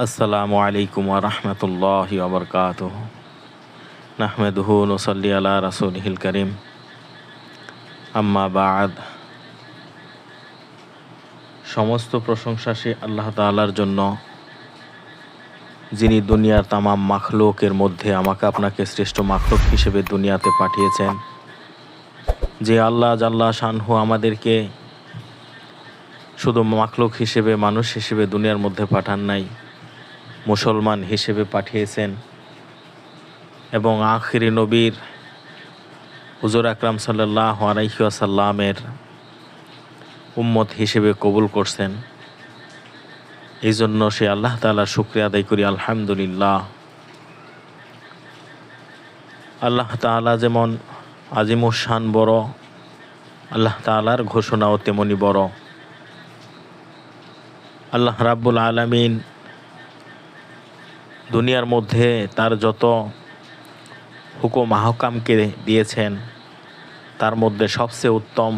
আসসালামু আলাইকুম ওয়া রাহমাতুল্লাহি ওয়া বারাকাতুহু। নাহমাদুহু ওয়া নুসাল্লি আলা রাসূলিহিল কারীম। আম্মা বা'দ। সমস্ত প্রশংসা সে আল্লাহ তাআলার জন্য, যিনি দুনিয়ার তামাম মাখলুকের মধ্যে আমাকে আপনাকে শ্রেষ্ঠ মাখলুক হিসেবে দুনিয়াতে পাঠিয়েছেন। যে আল্লাহ জাল্লা শানহু আমাদেরকে শুধু মাখলুক হিসেবে, মানুষ হিসেবে দুনিয়ার মধ্যে পাঠান নাই, মুসলমান হিসেবে পাঠিয়েছেন এবং আখিরি নবীর হুজুর আকরাম সাল্লাল্লাহু আলাইহি ওয়াসাল্লামের উম্মত হিসেবে কবুল করছেন। এই জন্য সে আল্লাহ তাআলার শুকরিয়া আদায় করি, আলহামদুলিল্লাহ। আল্লাহ তাআলা যেমন আজিমুশ শান বড়, আল্লাহ তাআলার ঘোষণাও তেমনি বড়। আল্লাহ রাব্বুল আলামিন দুনিয়ার মধ্যে তার যত হুকুম আহকামকে দিয়েছেন, তার মধ্যে সবচেয়ে উত্তম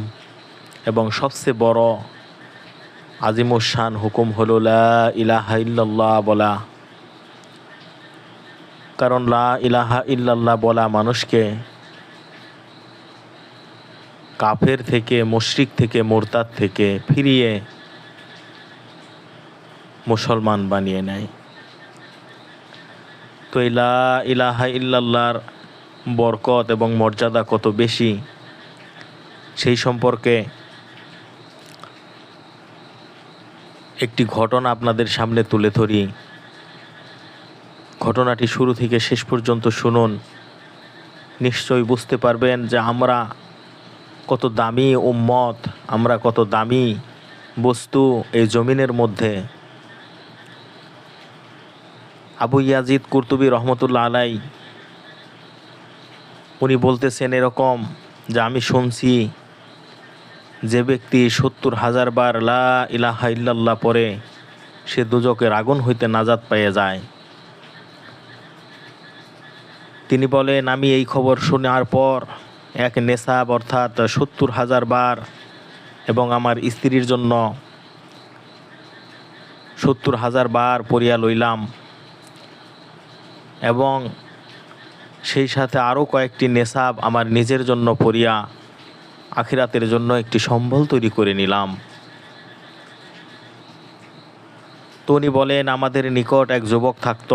এবং সবচেয়ে বড় আজিমুশ শান হুকুম হলো লা ইলাহা ইল্লাল্লাহ বলা। কারণ লা ইলাহা ইল্লাল্লাহ বলা মানুষকে কাফের থেকে, মুশরিক থেকে, মুরতাদ থেকে ফিরিয়ে মুসলমান বানিয়ে নেয়। তো এই লা ইলাহা ইল্লাল্লাহর বরকত এবং মর্যাদা কত বেশি, সেই সম্পর্কে একটি ঘটনা আপনাদের সামনে তুলে ধরি। ঘটনাটি শুরু থেকে শেষ পর্যন্ত শুনুন, নিশ্চয়ই বুঝতে পারবেন যে আমরা কত দামি উম্মত, আমরা কত দামি বস্তু এই জমিনের মধ্যে। আবু ইয়াজিদ কুরতুবী রহমতুল্লাহ আলাই উনি বলতেছেন এরকম যে, আমি শুনছি যে ব্যক্তি ৭০,০০০ বার লা ইলাহা ইল্লাল্লাহ পড়ে সে দুজকের আগুন হইতে নাজাত পেয়ে যায়। তিনি বলেন, আমি এই খবর শোনার পর এক নেশাব অর্থাৎ ৭০,০০০ বার এবং আমার স্ত্রীর জন্য ৭০,০০০ বার পড়িয়া লইলাম এবং সেই সাথে আরও কয়েকটি নেশাব আমার নিজের জন্য পড়িয়া আখিরাতের জন্য একটি সম্বল তৈরি করে নিলাম। তো উনি বলেন, আমাদের নিকট এক যুবক থাকত,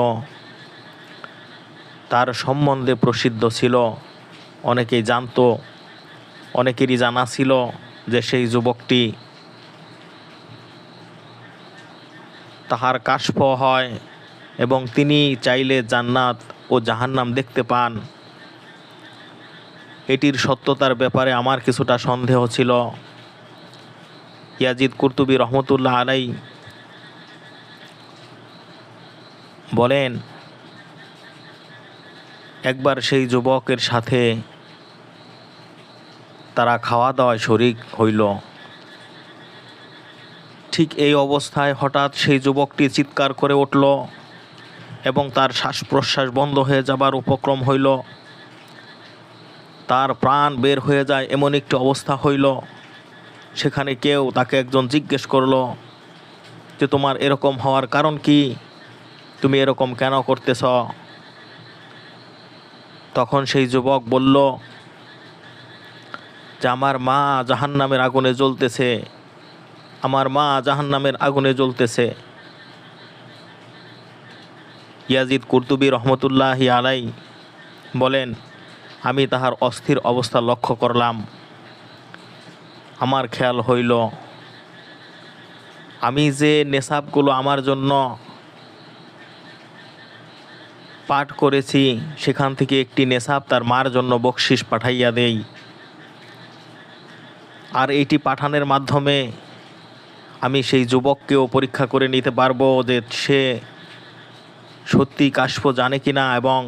তার সম্বন্ধে প্রসিদ্ধ ছিল, অনেকেই জানতো, অনেকেরই জানা ছিল যে সেই যুবকটি তাহার কাশফ হয় এবং তিনি চাইলে জান্নাত ও জাহান্নাম দেখতে পান। এটির সত্যতার ব্যাপারে আমার কিছুটা সন্দেহ ছিল। ইয়াজিদ কুরতুবী রহমতুল্লাহ আলাই বলেন, একবার সেই যুবকের সাথে তারা খাওয়া দাওয়ায় শরিক হইল। ঠিক এই অবস্থায় হঠাৎ সেই যুবকটি চিৎকার করে উঠল এবং তার শ্বাস প্রশ্বাস বন্ধ হয়ে যাবার উপক্রম হইল। তার প্রাণ বের হয়ে যায় এমন একটি অবস্থা হইল। সেখানে তাকে একজন জিজ্ঞেস করল যে, তোমার এরকম হওয়ার কারণ কি, তুমি এরকম কেন করতেছ? তখন সেই যুবক বলল যে, আমার মা জাহান্নামের আগুনে জ্বলতেছে, আমার মা জাহান্নামের আগুনে জ্বলতেছে। ইয়াজিদ কুরতুবী রহমতুল্লাহি আলাই বলেন, আমি তাহার অস্থির অবস্থা লক্ষ্য করলাম। আমার খেয়াল হইল, আমি যে নেশাবগুলো আমার জন্য পাঠ করেছি, সেখান থেকে একটি নেশাব তার মার জন্য বকশিস পাঠাইয়া দেই। আর এইটি পাঠানোর মাধ্যমে আমি সেই যুবককেও পরীক্ষা করে নিতে পারবো যে সে সত্যি কাশফ জানে কিনা, এবং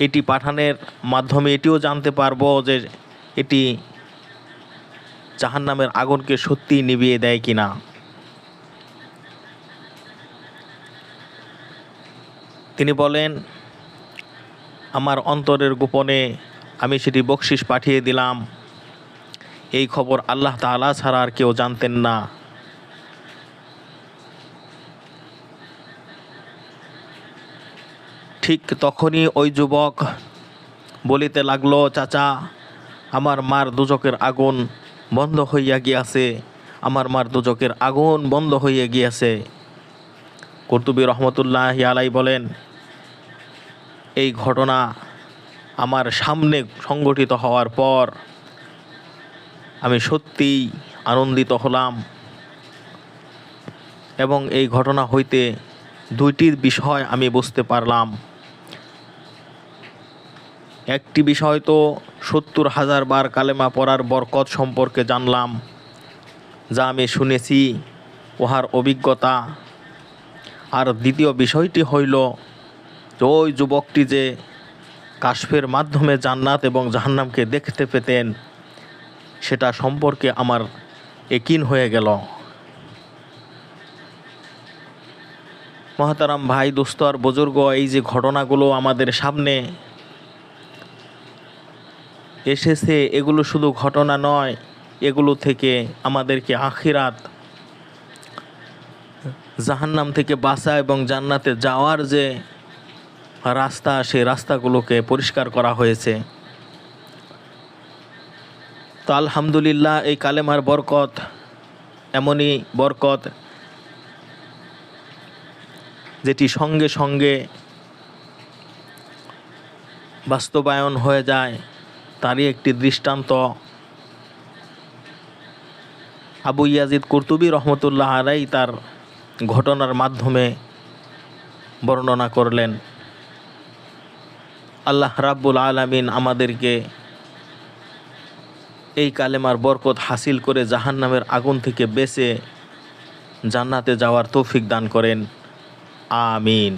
এটি পাঠানোর মাধ্যমে এটিও জানতে পারবো যে এটি জাহান্নামের আগুনকে সত্যি নিভিয়ে দেয় কিনা। তিনি বলেন, আমার অন্তরের গোপনে আমি সেটি বকশিস পাঠিয়ে দিলাম। এই খবর আল্লাহ তাআলা ছাড়া আর কেউ জানতেন না। ঠিক তখনই ওই যুবক বলিতে লাগলো, চাচা, আমার মার দোজখের আগুন বন্ধ হইয়া গিয়াছে, আমার মার দোজখের আগুন বন্ধ হইয়া গিয়াছে। কুরতুবী রহমতুল্লাহ আলাই বলেন, এই ঘটনা আমার সামনে সংঘটিত হওয়ার পর আমি সত্যিই আনন্দিত হলাম এবং এই ঘটনা হইতে দুইটি বিষয় আমি বুঝতে পারলাম। একটি বিষয় তো ৭০,০০০ বার কালেমা পড়ার বরকত সম্পর্কে জানলাম, যা আমি শুনেছি, উহার অভিজ্ঞতা। আর দ্বিতীয় বিষয়টি হইল যে ওই যুবকটি যে কাশফের মাধ্যমে জান্নাত এবং জাহান্নামকে দেখতে পেতেন, সেটা সম্পর্কে আমার ইয়াকিন হয়ে গেল। মহতারাম ভাই, দোস্ত আর বুজুর্গ, এই যে ঘটনাগুলো আমাদের সামনে এসেছে, এগুলো শুধু ঘটনা নয়, এগুলো থেকে আমাদেরকে আখিরাত, জাহান্নাম থেকে বাঁচা এবং জান্নাতে যাওয়ার যে রাস্তা, সেই রাস্তাগুলোকে পরিষ্কার করা হয়েছে। তো আলহামদুলিল্লাহ, এই কালেমার বরকত এমনই বরকত যেটি সঙ্গে সঙ্গে বাস্তবায়ন হয়ে যায়। তারই একটি দৃষ্টান্ত আবু ইয়াজিদ কুরতুবী রহমতুল্লাহ আলাই তার ঘটনার মাধ্যমে বর্ণনা করলেন। আল্লাহ রাব্বুল আলামিন আমাদেরকে এই কালেমার বরকত হাসিল করে জাহান্নামের আগুন থেকে বেঁচে জান্নাতে যাওয়ার তৌফিক দান করেন। আমিন।